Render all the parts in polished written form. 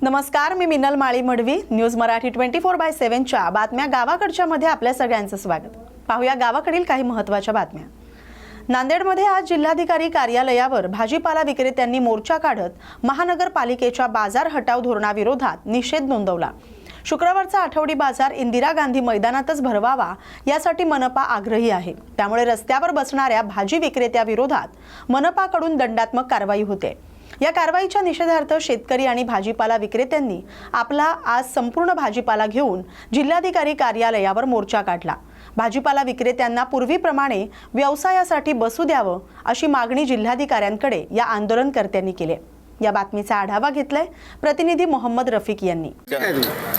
नमस्कार, मी मिनल माळी मडवी. न्यूज मराठी 24/7च्या बातम्या गावाकडच्या मध्ये आपल्या सगळ्यांचं स्वागत. पाहूया गावाकडील काही महत्त्वाच्या बातम्या. नांदेडमध्ये आज जिल्हाधिकारी कार्यालयावर भाजीपाला विक्रेत्यांनी मोर्चा काढत महानगरपालिकेच्या बाजार हटाव धोरणाविरोधात निषेध नोंदवला. शुक्रवारचा आठवडी बाजार इंदिरा गांधी मैदानातच भरवावा यासाठी मनपा आग्रही आहे. त्यामुळे रस्त्यावर बसणाऱ्या भाजी विक्रेत्याविरोधात मनपाकडून दंडात्मक कारवाई होते. या कारवाईच्या निषेधार्थ शेतकरी आणि भाजीपाला विक्रेत्यांनी आपला आज संपूर्ण भाजीपाला घेऊन जिल्हाधिकारी कार्यालयावर मोर्चा काढला. भाजीपाला विक्रेत्यांना पूर्वीप्रमाणे व्यवसायासाठी बसू द्यावं अशी मागणी जिल्हाधिकाऱ्यांकडे या आंदोलनकर्त्यांनी केली. या बातमीचा आढावा घेतलाय प्रतिनिधी मोहम्मद रफिक यांनी.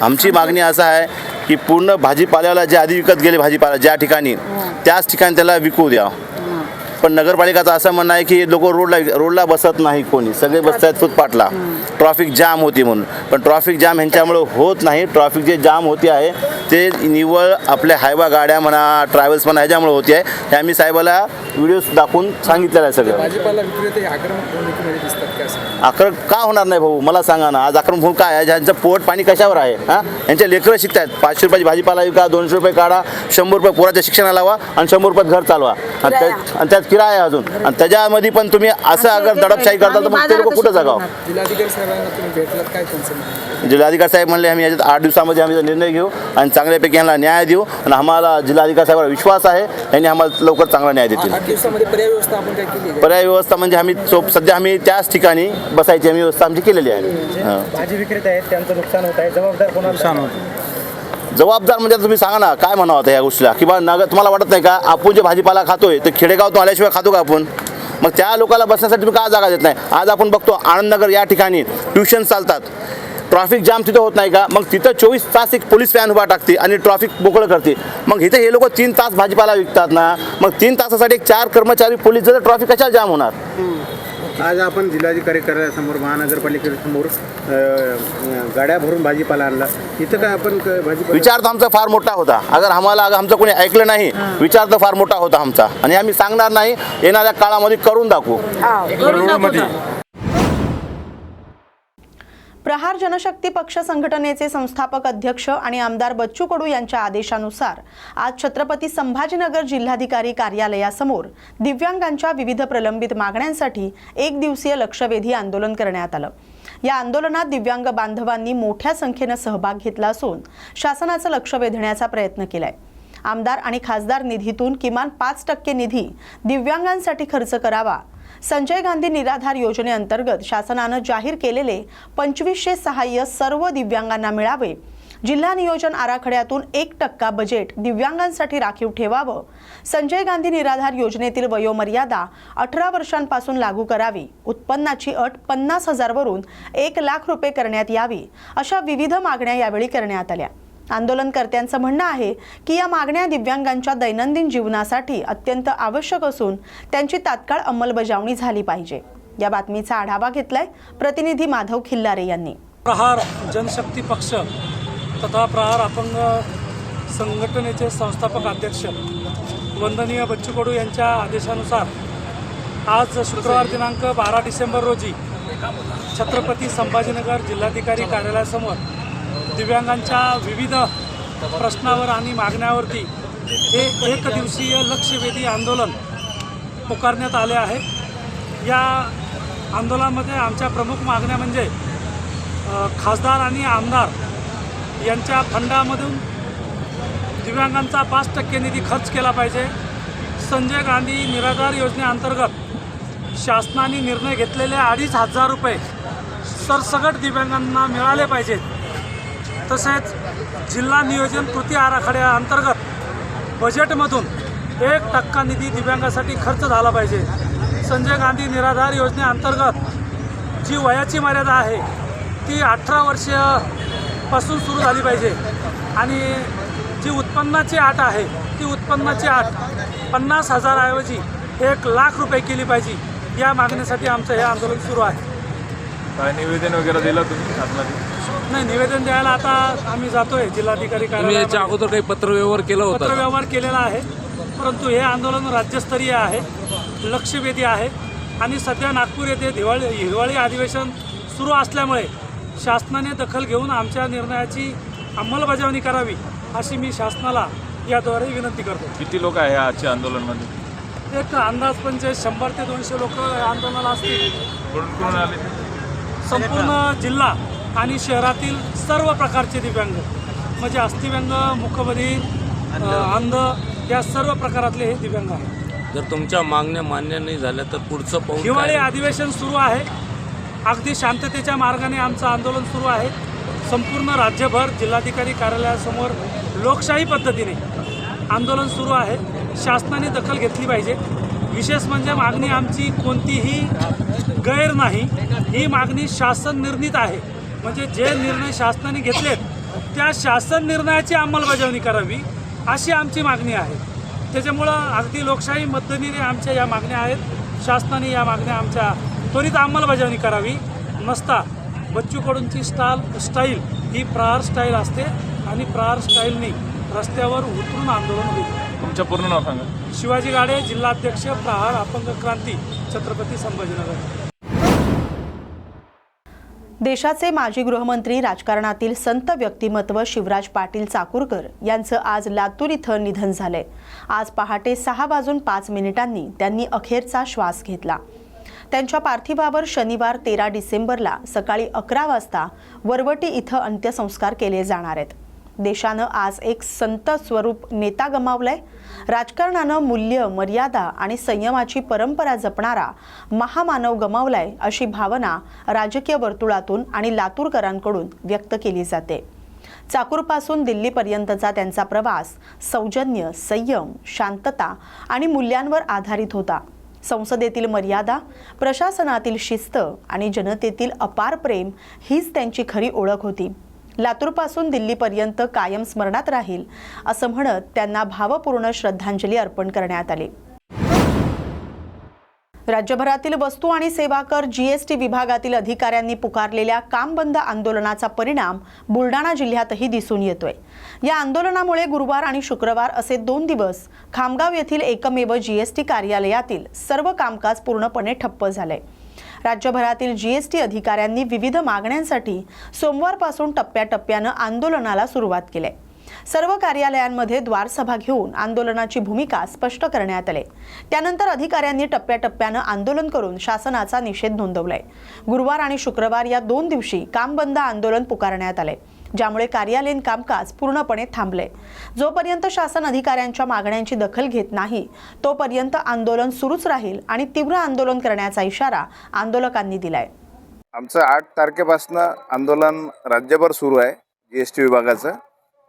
आमची मागणी असं आहे की पूर्ण भाजीपाल्याला जे आधी विकत गेले भाजीपाला ज्या ठिकाणी त्याच ठिकाणी त्याला विकू द्या. पण नगरपालिकाचं असं म्हणणं आहे की लोक रोडला बसत नाही, कोणी सगळे बसत आहेत फुटपाथला, ट्रॉफिक जाम होती म्हणून. पण ट्रॉफिक जाम ह्यांच्यामुळे होत नाही. ट्रॉफिक जे जाम होते आहे ते निव्वळ आपल्या हायवा गाड्या म्हणा, ट्रॅव्हल्स म्हणा ह्याच्यामुळे होते आहे. हे आम्ही साहेबाला व्हिडिओ दाखवून सांगितलेलं आहे. सगळं भाजीपाला विक्रेते आक्रमक दिसतात का? आक्रमक का होणार नाही भाऊ, मला सांगा ना. आज आक्रमक होऊन काय आहे? ज्यांचं पोट पाणी कशावर आहे? यांचे लेकरं शिकतात. 500 रुपयाची भाजीपाला विका, 200 रुपये काढा, 100 रुपये पोराच्या शिक्षणाला लावा आणि 100 रुपयात घर चालवा आणि त्यात किराया आहे अजून. आणि त्याच्यामध्ये पण तुम्ही असं अगर दडपशाही करता तर मग ते लोक कुठं जगावं? जिल्हाधिकारी साहेबांना तुम्ही भेटलात, काय त्यांचं? जिल्हाधिकारी साहेब म्हणले आम्ही याच्यात 8 दिवसामध्ये आम्ही निर्णय घेऊ आणि चांगल्यापैकी यांना न्याय देऊ. आणि आम्हाला जिल्हाधिकारी साहेबांवर विश्वास आहे, यांनी आम्हाला लवकर चांगला न्याय देतील. 8 दिवसामध्ये पर्याय व्यवस्था आपण काय केली? पर्याय व्यवस्था म्हणजे आम्ही सध्या आम्ही त्याच ठिकाणी बसायची आम्ही व्यवस्था आमची केलेली आहे. भाजी विक्रेते आहेत त्यांचं नुकसान होत आहे, जबाबदार कोणाला? नुकसान जबाबदार म्हणजे तुम्ही सांगा ना काय म्हणावं आता या गोष्टीला? किंवा तुम्हाला वाटत नाही का आपण जे भाजीपाला खातोय ते खेडेगावातून आल्याशिवाय खातो का आपण? मग त्या लोकांना बसण्यासाठी तुम्ही का जागा देत नाही? आज आपण बघतो आनंदनगर या ठिकाणी ट्युशन चालतात, ट्रॅफिक जाम तिथं होत नाही का? मग तिथं 24 तास एक पोलीस व्हॅन उभा टाकते आणि ट्रॅफिक मोकळं करते. मग इथे हे लोक 3 तास भाजीपाला विकतात ना, मग 3 तासासाठी 4 कर्मचारी पोलीस जर ट्रॅफिक कशाला जाम होणार? आज आपण जिल्हाधिकारी कार्यालयासमोर महानगरपालिकेसमोर गाड्या भरून भाजीपाला आणला. इथं काय आपण भाजीपाला विचार तर आमचा फार मोठा होता. अगर आमचं कोणी ऐकलं नाही, विचार तर फार मोठा होता आमचा. आणि आम्ही सांगणार नाही, येणाऱ्या काळामध्ये करून दाखवू. प्रहार जनशक्ती पक्ष संघटनेचे संस्थापक अध्यक्ष आणि आमदार बच्चू कडू यांच्या आदेशानुसार आज छत्रपती संभाजीनगर जिल्हाधिकारी कार्यालयासमोर दिव्यांगांच्या विविध प्रलंबित मागण्यांसाठी 1 दिवसीय लक्षवेधी आंदोलन करण्यात आलं. या आंदोलनात दिव्यांग बांधवांनी मोठ्या संख्येने सहभाग घेतला असून शासनाचं लक्ष वेधण्याचा प्रयत्न केलाय. आमदार आणि खासदार निधीतून किमान 5% निधी दिव्यांगांसाठी खर्च करावा. संजय गांधी निराधार योजनेअंतर्गत शासनानं जाहीर केलेले 2500 सहाय्य सर्व दिव्यांगांना मिळावे. जिल्हा नियोजन आराखड्यातून 1% बजेट दिव्यांगांसाठी राखीव ठेवावं. संजय गांधी निराधार योजनेतील वयोमर्यादा 18 वर्षांपासून लागू करावी. उत्पन्नाची अट 50,000 वरून 1 लाख रुपये करण्यात यावी. अशा विविध मागण्या यावेळी करण्यात आल्या. आंदोलनकर्त्यांचं म्हणणं आहे की या मागण्या दिव्यांगांच्या दैनंदिन जीवनासाठी अत्यंत आवश्यक असून त्यांची तात्काळ अंमलबजावणी झाली पाहिजे. या बातमीचा आढावा घेतलाय प्रतिनिधी माधव खिल्लारे यांनी. प्रहार जनशक्ती पक्ष तथा प्रहार अपंग संघटनेचे संस्थापक अध्यक्ष वंदनीय बच्चू कडू यांच्या आदेशानुसार आज शुक्रवार दिनांक 12 डिसेंबर रोजी छत्रपती संभाजीनगर जिल्हाधिकारी कार्यालयासमोर दिव्यांगांच्या विविध प्रश्नावर आणि मागण्यावरती हे 1 दिवसीय लक्षवेधी आंदोलन पुकारण्यात आले आहे. या आंदोलनामध्ये आमच्या प्रमुख मागण्या म्हणजे खासदार आणि आमदार यांच्या फंडामधून दिव्यांगांचा 5% निधी खर्च केला पाहिजे. संजय गांधी निराधार योजनेअंतर्गत शासनाने निर्णय घेतलेले 2,500 रुपये सरसकट दिव्यांगांना मिळाले पाहिजेत. तसेच जिल्हा नियोजन कृती आराखड्याअंतर्गत बजेटमधून 1% निधी दिव्यांगासाठी खर्च झाला पाहिजे. संजय गांधी निराधार योजनेअंतर्गत जी वयाची मर्यादा आहे ती 18 वर्षापासून सुरू झाली पाहिजे. आणि जी उत्पन्नाची अट आहे ती उत्पन्नाची अट 50,000 ऐवजी 1 लाख रुपये केली पाहिजे. या मागणीसाठी आमचं हे आंदोलन सुरू आहे. काय निवेदन वगैरे दिलं तुम्ही शासनाने? नाही, निवेदन द्यायला आता आम्ही जातोय जिल्हाधिकारी कार्यालयात. याच्या अगोदर काही पत्रव्यवहार केला होता? पत्रव्यवहार केलेला आहे, परंतु हे आंदोलन राज्यस्तरीय आहे, लक्षवेधी आहे. आणि सध्या नागपूर येथे हिवाळी अधिवेशन सुरू असल्यामुळे शासनाने दखल घेऊन आमच्या निर्णयाची अंमलबजावणी करावी अशी मी शासनाला याद्वारे विनंती करतो. किती लोक आहे आजच्या आंदोलनामध्ये? एक अंदाज म्हणजे 100 ते 200 लोक या आंदोलनाला असतील. कुठून आले? संपूर्ण जिल्हा आणि शहरातील सर्व प्रकारचे दिव्यांग म्हणजे अस्थिव्यंग, मूकबधिर, अंध या सर्व प्रकारातले हे दिव्यांग आहेत. जर तुमच्या मागण्या मान्य नाही झाल्या तर पुढचं पाऊल हिवाळी काय? अधिवेशन सुरू आहे. अगदी शांततेच्या मार्गाने आमचं आंदोलन सुरू आहे. संपूर्ण राज्यभर जिल्हाधिकारी कार्यालयासमोर लोकशाही पद्धतीने आंदोलन सुरू आहे. शासनाने दखल घेतली पाहिजे. विशेष म्हणजे मागणी आमची कोणतीही गैर नाही. ही मागणी शासन निर्णित आहे. म्हणजे जे निर्णय शासनाने घेतलेत त्या शासन निर्णयाची अंमलबजावणी करावी अशी आमची मागणी आहे. त्याच्यामुळं अगदी लोकशाही पद्धतीने आमच्या या मागण्या आहेत. शासनाने या मागण्या आमच्या त्वरित अंमलबजावणी करावी. नसता बच्चू कडूंची स्टाईल ही प्रहार स्टाईल असते आणि प्रहार स्टाईलने रस्त्यावर उतरून आंदोलन होईल. तुमचं पूर्ण नाव सांगा. शिवाजी गाडे, जिल्हाध्यक्ष, प्रहार अपंग क्रांती, छत्रपती संभाजीनगर. देशाचे माजी गृहमंत्री, राजकारणातील संत व्यक्तिमत्व शिवराज पाटील चाकूरकर यांचं आज लातूर इथं निधन झालंय. आज पहाटे 6:05 त्यांनी अखेरचा श्वास घेतला. त्यांच्या पार्थिवावर शनिवार 13 डिसेंबरला सकाळी 11 वाजता वरवटी इथं अंत्यसंस्कार केले जाणार आहेत. देशानं आज एक संत स्वरूप नेता गमावलाय. राजकारणानं मूल्य, मर्यादा आणि संयमाची परंपरा जपणारा महामानव गमावलाय अशी भावना राजकीय वर्तुळातून आणि लातूरकरांकडून व्यक्त केली जाते. चाकूरपासून दिल्लीपर्यंतचा त्यांचा प्रवास सौजन्य, संयम, शांतता आणि मूल्यांवर आधारित होता. संसदेतील मर्यादा, प्रशासनातील शिस्त आणि जनतेतील अपार प्रेम हीच त्यांची खरी ओळख होती. लातूरपासून दिल्लीपर्यंत कायम स्मरणात राहील असं म्हणत त्यांना भावपूर्ण श्रद्धांजली अर्पण करण्यात आली. राज्यभरातील वस्तू आणि सेवा कर जीएसटी विभागातील अधिकाऱ्यांनी पुकारलेल्या काम बंद आंदोलनाचा परिणाम बुलढाणा जिल्ह्यातही दिसून येतोय. या आंदोलनामुळे गुरुवार आणि शुक्रवार असे 2 दिवस खामगाव येथील एकमेव जीएसटी कार्यालयातील सर्व कामकाज पूर्णपणे ठप्प झाले. राज्यभरातील जीएसटी अधिकाऱ्यांनी विविध मागण्यांसाठी सोमवारपासून टप्प्याटप्प्यानं आंदोलनाला सुरुवात केली. सर्व कार्यालयांमध्ये द्वारसभा घेऊन आंदोलनाची भूमिका स्पष्ट करण्यात आली. त्यानंतर अधिकाऱ्यांनी टप्प्याटप्प्यानं आंदोलन करून शासनाचा निषेध नोंदवलाय. गुरुवार आणि शुक्रवार या 2 दिवशी काम बंद आंदोलन पुकारण्यात आले, ज्यामुळे कार्यालयीन कामकाज पूर्णपणे थांबले. जोपर्यंत शासन अधिकाऱ्यांच्या मागण्यांची दखल घेत नाही तोपर्यंत आंदोलन सुरूच राहील आणि तीव्र आंदोलन करण्याचा इशारा आंदोलकांनी दिलाय. आमचं 8 तारखेपासून आंदोलन राज्यभर सुरू आहे. जीएसटी विभागाचं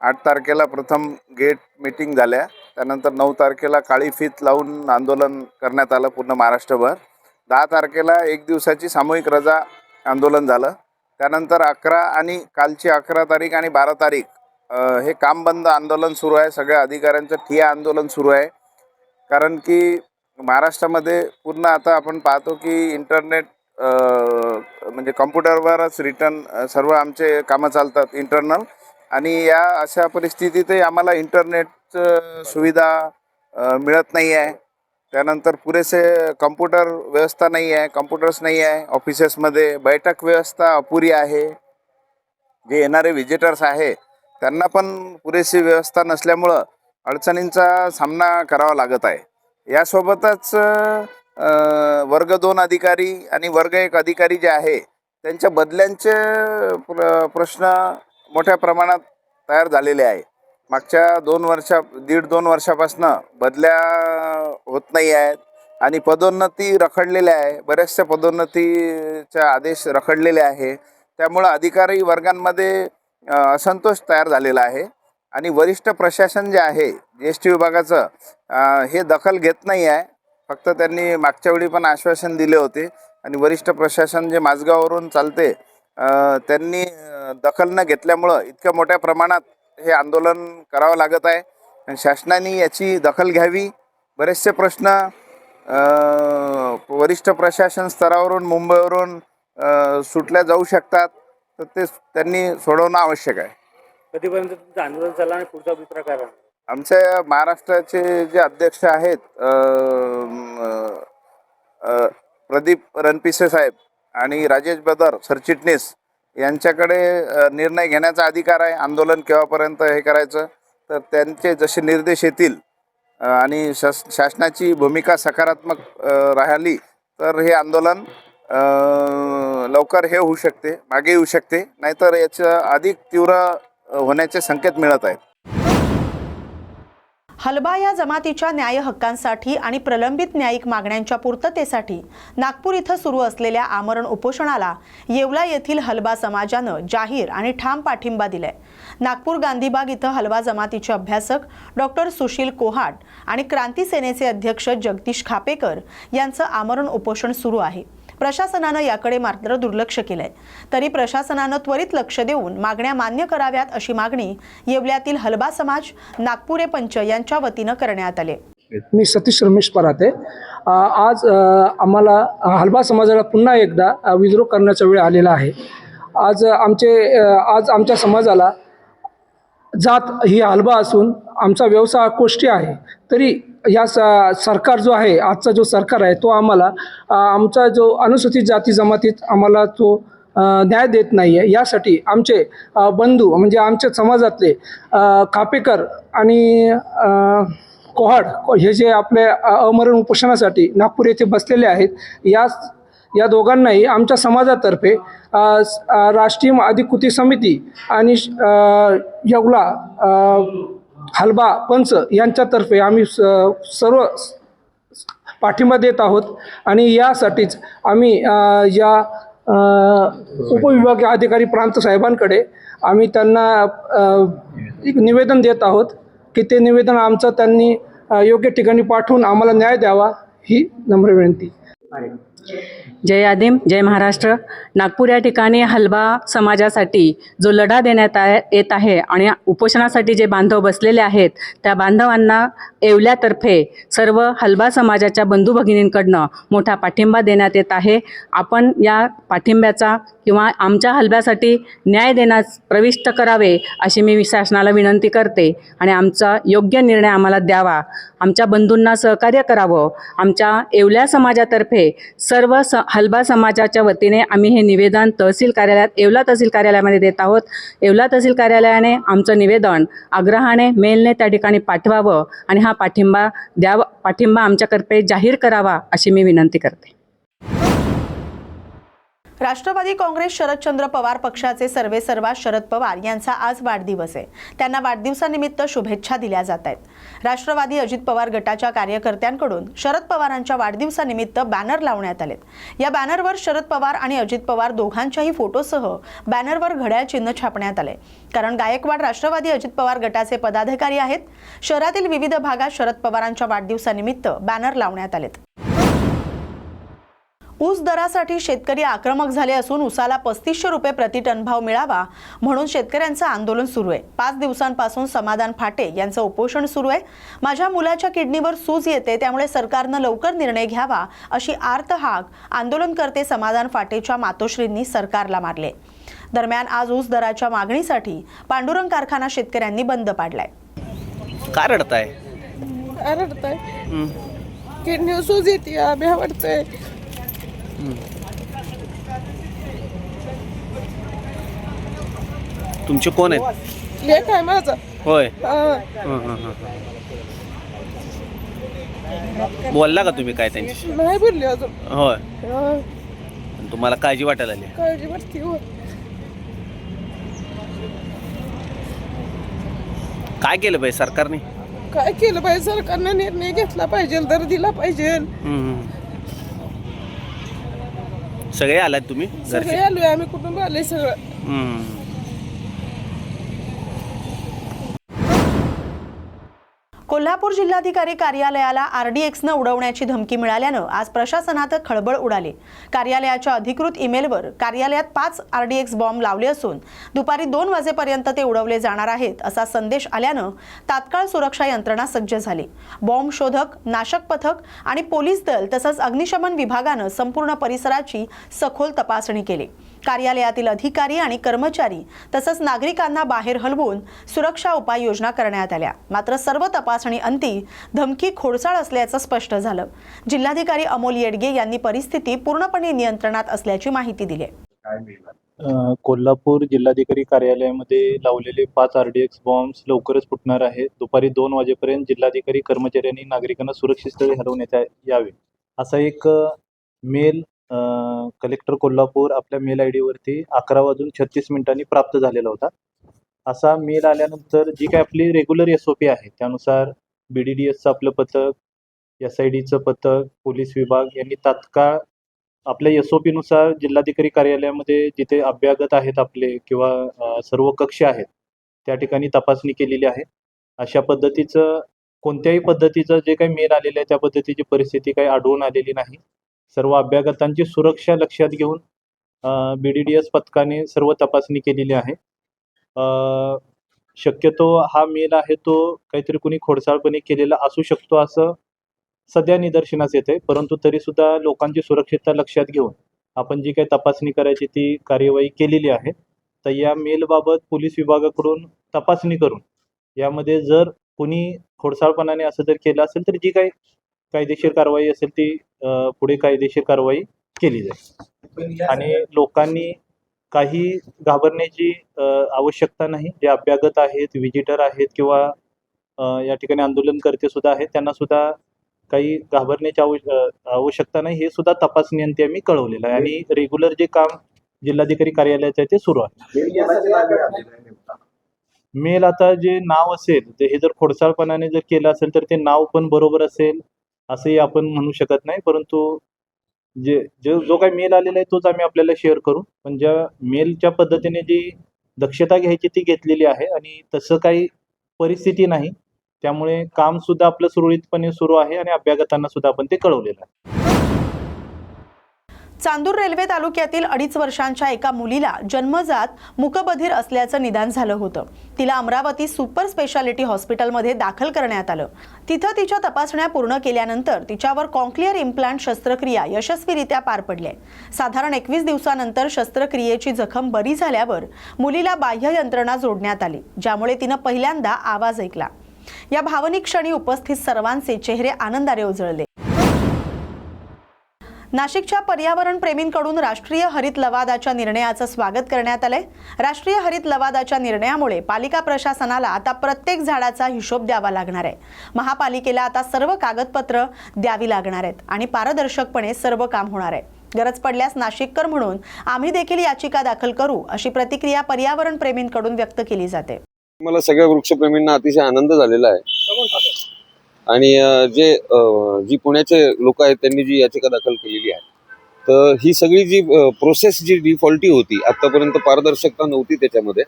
8 तारखेला प्रथम गेट मीटिंग झाल्या. त्यानंतर 9 तारखेला काळी फीत लावून आंदोलन करण्यात आलं पूर्ण महाराष्ट्रभर. 10 तारखेला 1 दिवसाची सामूहिक रजा आंदोलन झालं. त्यानंतर 11 आणि कालची 11 तारीख आणि 12 तारीख हे काम बंद आंदोलन सुरू आहे. सगळ्या अधिकाऱ्यांचं ठिय्या आंदोलन सुरू आहे. कारण की महाराष्ट्रामध्ये पूर्ण आता आपण पाहतो की इंटरनेट म्हणजे कम्प्युटरवरच रिटर्न सर्व आमचे कामं चालतात इंटरनल. आणि या अशा परिस्थितीतही आम्हाला इंटरनेटचं सुविधा मिळत नाही आहे. त्यानंतर पुरेसे कम्प्युटर व्यवस्था नाही आहे, कम्प्युटर्स नाही आहे ऑफिसेसमध्ये. बैठक व्यवस्था अपुरी आहे. जे येणारे व्हिजिटर्स आहे त्यांना पण पुरेशी व्यवस्था नसल्यामुळं अडचणींचा सामना करावा लागत आहे. यासोबतच वर्ग 2 अधिकारी आणि वर्ग 1 अधिकारी जे आहे त्यांच्या बदल्यांचे प्रश्न मोठ्या प्रमाणात तयार झालेले आहे. मागच्या 1.5-2 वर्षापासून बदल्या होत नाही आहेत आणि पदोन्नती रखडलेल्या आहे. बऱ्याचशा पदोन्नतीच्या आदेश रखडलेले आहे. त्यामुळं अधिकारी वर्गांमध्ये असंतोष तयार झालेला आहे आणि वरिष्ठ प्रशासन जे आहे जीएसटी विभागाचं हे दखल घेत नाही आहे. फक्त त्यांनी मागच्या वेळी पण आश्वासन दिले होते आणि वरिष्ठ प्रशासन जे माझगाववरून चालते त्यांनी दखल न घेतल्यामुळं इतक्या मोठ्या प्रमाणात हे आंदोलन करावं लागत आहे. आणि शासनाने याची दखल घ्यावी. बरेचसे प्रश्न वरिष्ठ प्रशासन स्तरावरून मुंबईवरून सुटल्या जाऊ शकतात, तर ते त्यांनी सोडवणं आवश्यक आहे. कधीपर्यंत तुमचं आंदोलन चाललं आणि पुढचा दुसरा काय? आमच्या महाराष्ट्राचे जे अध्यक्ष आहेत प्रदीप रणपिसे साहेब आणि राजेश बदर सरचिटणीस यांच्याकडे निर्णय घेण्याचा अधिकार आहे. आंदोलन केव्हापर्यंत हे करायचं तर त्यांचे जसे निर्देश येतील आणि शासनाची भूमिका सकारात्मक राहिली तर हे आंदोलन लवकर हे होऊ शकते, मागे येऊ शकते, नाहीतर याचं अधिक तीव्र होण्याचे संकेत मिळत आहेत. हलबा या जमातीच्या न्याय हक्कांसाठी आणि प्रलंबित न्यायिक मागण्यांच्या पूर्ततेसाठी नागपूर इथं सुरू असलेल्या आमरण उपोषणाला येवला येथील हलबा समाजानं जाहीर आणि ठाम पाठिंबा दिलाय. नागपूर गांधीबाग इथं हलबा जमातीचे अभ्यासक डॉक्टर सुशील कोहाट आणि क्रांती सेनेचे अध्यक्ष जगदीश खापेकर यांचं आमरण उपोषण सुरू आहे. प्रशासनानं याकडे मात्र दुर्लक्ष केलंय. तरी प्रशासनानं त्वरित लक्ष देऊन मागण्या मान्य कराव्यात अशी मागणी येवल्यातील हलबा समाज नागपुरे पंच यांच्या वतीनं करण्यात आली. मी सतीश रमेश पराते. आज आम्हाला हलबा समाजाला पुन्हा एकदा विद्रोह करण्याचा वेळ आलेला आहे. आज आमच्या समाजाला जात ही हलबा असून आमचा व्यवसाय कोष्टी आहे. तरी या सरकार जो आहे, आजचा जो सरकार आहे तो आम्हाला आमचा जो अनुसूचित जाती जमातीत आम्हाला तो न्याय देत नाही आहे. यासाठी आमचे बंधू म्हणजे आमच्या समाजातले खापेकर आणि कोहाड हे जे आपल्या अमरण उपोषणासाठी नागपूर येथे बसलेले आहेत, या दोघांनाही आमच्या समाजातर्फे राष्ट्रीय अधिकृती समिती आणि येवला हलबा पंच यांच्यातर्फे आम्ही सर्व पाठिंबा देत आहोत. आणि यासाठीच आम्ही या उपविभागीय अधिकारी प्रांत साहेबांकडे आम्ही त्यांना एक निवेदन देत आहोत की ते निवेदन आमचं त्यांनी योग्य ठिकाणी पाठवून आम्हाला न्याय द्यावा ही नम्र विनंती. जय आदिम, जय महाराष्ट्र. नागपूर या ठिकाणी हलबा समाजासाठी जो लढा देण्यात येत आहे आणि उपोषणासाठी जे बांधव बसलेले आहेत त्या बांधवांना येवल्यातर्फे सर्व हलबा समाजाच्या बंधू भगिनींकडनं मोठा पाठिंबा देण्यात येत आहे. आपण या पाठिंब्याचा किंवा आमच्या हलब्यासाठी न्याय देण्यास प्रविष्ट करावे अशी मी शासनाला विनंती करते आणि आमचा योग्य निर्णय आम्हाला द्यावा. आमच्या बंधूंना सहकार्य करावं. आमच्या येवल्या समाजातर्फे सर्व हलबा समाजाच्या वतीने आम्ही हे निवेदन येवला तहसील कार्यालयामध्ये देत आहोत. येवला तहसील कार्यालयाने आमचं निवेदन आग्रहाने मेलने त्या ठिकाणी पाठवावं आणि हा पाठिंबा आमच्यातर्फे जाहीर करावा अशी मी विनंती करते. राष्ट्रवादी काँग्रेस शरदचंद्र पवार पक्षाचे सर्वेसर्वा शरद पवार यांचा आज वाढदिवस आहे. त्यांना वाढदिवसानिमित्त शुभेच्छा दिल्या जात आहेत. राष्ट्रवादी अजित पवार गटाच्या कार्यकर्त्यांकडून शरद पवारांच्या वाढदिवसानिमित्त बॅनर लावण्यात आलेत. या बॅनरवर शरद पवार आणि अजित पवार दोघांच्याही फोटोसह बॅनरवर घड्याळ चिन्ह छापण्यात आले. कारण गायकवाड राष्ट्रवादी अजित पवार गटाचे पदाधिकारी आहेत. शहरातील विविध भागात शरद पवारांच्या वाढदिवसानिमित्त बॅनर लावण्यात आलेत. ऊस दरासाठी शेतकरी आक्रमक झाले असून ऊसाला 3500 रुपये प्रति टन भाव मिळावा म्हणून शेतकऱ्यांचं आंदोलन सुरू आहे. 5 दिवसांपासून समाधान फाटे यांचं उपोषण सुरू आहे. माझ्या मुलाच्या किडनीवर सूज येते, त्यामुळे सरकारनं लवकर निर्णय घ्यावा अशी आर्त हाक आंदोलनकर्ते समाधान फाटेच्या मातोश्रींनी सरकारला मारले. दरम्यान आज ऊस दराच्या मागणीसाठी पांडुरंग कारखाना शेतकऱ्यांनी बंद पाडलाय. का रडताय? किडनीवर सूज येते, आवडतंय. तुमचे कोण आहेत? लेख आहे माझा. होय. बोलला का तुम्ही काय त्यांच्याशी? नाही बोलले अजून. होय. तुम्हाला काळजी वाटायला लागली? काळजी वाटते. काय केलं पाहिजे सरकारने? काय केलं पाहिजे? सरकारने निर्णय घेतला पाहिजे, दर दिला पाहिजे. सगळे आलात तुम्ही? सगळे आलोय आम्ही, कुटुंब आले सगळं. कोल्हापूर जिल्हाधिकारी कार्यालयाला RDXनं उडवण्याची धमकी मिळाल्यानं आज प्रशासनात खळबळ उडाली. कार्यालयाच्या अधिकृत ईमेलवर कार्यालयात 5 RDX बॉम्ब लावले असून दुपारी 2 वाजेपर्यंत ते उडवले जाणार आहेत असा संदेश आल्यानं तात्काळ सुरक्षा यंत्रणा सज्ज झाली. बॉम्ब शोधक, नाशक पथक आणि पोलीस दल तसंच अग्निशमन विभागानं संपूर्ण परिसराची सखोल तपासणी केली. कार्यालयातील अधिकारी आणि कर्मचारी तसंच नागरिकांना बाहेर हलवून सुरक्षा उपाययोजना करण्यात आल्या. मात्र सर्व तपासणी अंती धमकी खोडसाळ असल्याचं स्पष्ट झालं. जिल्हाधिकारी अमोल येडगे यांनी परिस्थिती पूर्णपणे नियंत्रणात असल्याची माहिती दिली. कोल्हापूर जिल्हाधिकारी कार्यालयामध्ये लावलेले 5 RDX बॉम्ब्स लवकरच फुटणार आहेत. दुपारी 2 वाजेपर्यंत जिल्हाधिकारी कर्मचाऱ्यांनी नागरिकांना सुरक्षित स्थळी हलवण्यात यावे असा एक मेल कलेक्टर कोल्हापूर आपल्या मेल ID वरती 11:36 प्राप्त झालेला होता. असा मेल आल्यानंतर जी काय आपली रेग्युलर SOP आहे त्यानुसार BDDSचं आपलं पथक, SIDचं पथक, पोलीस विभाग यांनी तात्काळ आपल्या SOP नुसार जिल्हाधिकारी कार्यालयामध्ये जिथे अभ्यागत आहेत आपले किंवा सर्व कक्ष आहेत त्या ठिकाणी तपासणी केलेली आहे. अशा पद्धतीचं कोणत्याही पद्धतीचं जे काही मेल आलेलं आहे त्या पद्धतीची परिस्थिती काही आढळून आलेली नाही. सर्व अभ्यागतांची सुरक्षा लक्षात घेऊन BDDS पथकाने सर्व तपासणी केलेली आहे. शक्यतो हा मेल आहे तो काहीतरी कोणी खोडसाळपणे केलेला असू शकतो असं सध्या निदर्शनास येते, परंतु तरीसुद्धा लोकांची सुरक्षितता लक्षात घेऊन आपण जी काही तपासणी करायची ती कार्यवाही केलेली आहे. तर या मेलबाबत पोलीस विभागाकडून तपासणी करून यामध्ये जर कोणी खोडसाळपणाने असं जर केलं असेल तर जी काही कायदेशीर कारवाई असेल ती पुढे कायदेशीर कारवाई केली जाईल. आणि लोकांनी काही घाबरण्याची आवश्यकता नाही. जे अभ्यागत आहेत, विजिटर आहेत किंवा या ठिकाणी आंदोलनकर्ते सुद्धा आहेत त्यांना सुद्धा काही घाबरण्याची आवश्यकता नाही. हे सुद्धा तपासणी अंती आम्ही कळवलेलं आहे आणि रेग्युलर जे काम जिल्हाधिकारी कार्यालयाचं आहे ते सुरू आहे. मेल आता जे नाव असेल ते हे जर खोडसाळपणाने जर केलं असेल तर ते नाव पण बरोबर असेल असंही आपण म्हणू शकत नाही, परंतु जो काही मेल आलेला आहे तोच आम्ही आपल्याला शेअर करू. पण ज्या मेलच्या पद्धतीने जी दक्षता घ्यायची ती घेतलेली आहे आणि तसं काही परिस्थिती नाही. त्यामुळे काम सुद्धा आपलं सुरळीतपणे सुरू आहे आणि अभ्यागतांना सुद्धा आपण ते कळवलेलं आहे. चांदूर रेल्वे तालुक्यातील 2.5 वर्षांच्या एका मुलीला जन्मजात मूकबधीर असल्याचं निदान झालं होतं. तिला अमरावती सुपर स्पेशालिटी हॉस्पिटलमध्ये दाखल करण्यात आलं. तिथं तिच्या तपासण्या पूर्ण केल्यानंतर तिच्यावर कॉन्क्लिअर इम्प्लांट शस्त्रक्रिया यशस्वीरित्या पार पडली. साधारण 21 दिवसानंतर शस्त्रक्रियेची जखम बरी झाल्यावर मुलीला बाह्य यंत्रणा जोडण्यात आली, ज्यामुळे तिनं पहिल्यांदा आवाज ऐकला. या भावनिक क्षणी उपस्थित सर्वांचे चेहरे आनंदाने उजळले. नाशिकच्या पर्यावरण प्रेमींकडून राष्ट्रीय हरित लवादाच्या निर्णयाचं स्वागत करण्यात आलंय. राष्ट्रीय हरित लवादाच्या निर्णयामुळे पालिका प्रशासनाला आता प्रत्येक झाडाचा हिशोब द्यावा लागणार आहे. महापालिकेला आता सर्व कागदपत्र द्यावी लागणार आहेत आणि पारदर्शकपणे सर्व काम होणार आहे. गरज पडल्यास नाशिककर म्हणून आम्ही देखील याचिका दाखल करू, अशी प्रतिक्रिया पर्यावरण प्रेमींकडून व्यक्त केली जाते. मला सगळ्या वृक्षप्रेमींना अतिशय आनंद झालेला आहे आणि जी पुण्याचे लोक आहेत त्यांनी जी याचिका दाखल केलेली आहे तर ही सगळी जी प्रोसेस जी डिफॉल्टी होती आतापर्यंत पारदर्शकता नव्हती त्याच्यामध्ये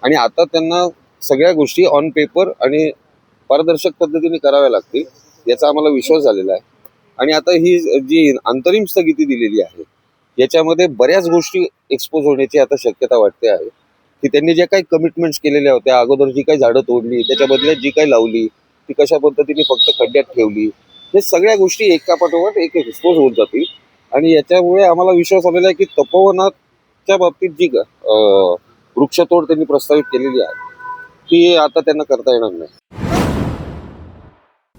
आणि आता त्यांना सगळ्या गोष्टी ऑन पेपर आणि पारदर्शक पद्धतीने कराव्या लागतील याचा आम्हाला विश्वास झालेला आहे. आणि आता ही जी अंतरिम स्थगिती दिलेली आहे याच्यामध्ये बऱ्याच गोष्टी एक्सपोज होण्याची आता शक्यता वाटते आहे की त्यांनी ज्या काही कमिटमेंट्स केलेल्या होत्या अगोदर जी काही झाडं तोडली त्याच्या बदल्यात जी काही लावली ती कशा पद्धतीने फक्त खड्ड्यात ठेवली हे सगळ्या गोष्टी एकापाठोपाठ एक एक्सपोज होत जातील आणि याच्यामुळे आम्हाला विश्वास आलेला आहे की तपोवनाच्या बाबतीत जी वृक्षतोड त्यांनी प्रस्तावित केलेली आहे ती आता त्यांना करता येणार नाही.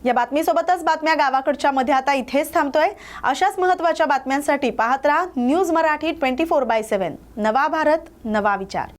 या बातमीसोबतच बातम्या गावाकडच्या मध्ये आता इथेच थांबतोय. अशाच महत्त्वाच्या बातम्यांसाठी पाहत राहा न्यूज मराठी 24/7. नवा भारत, नवा विचार.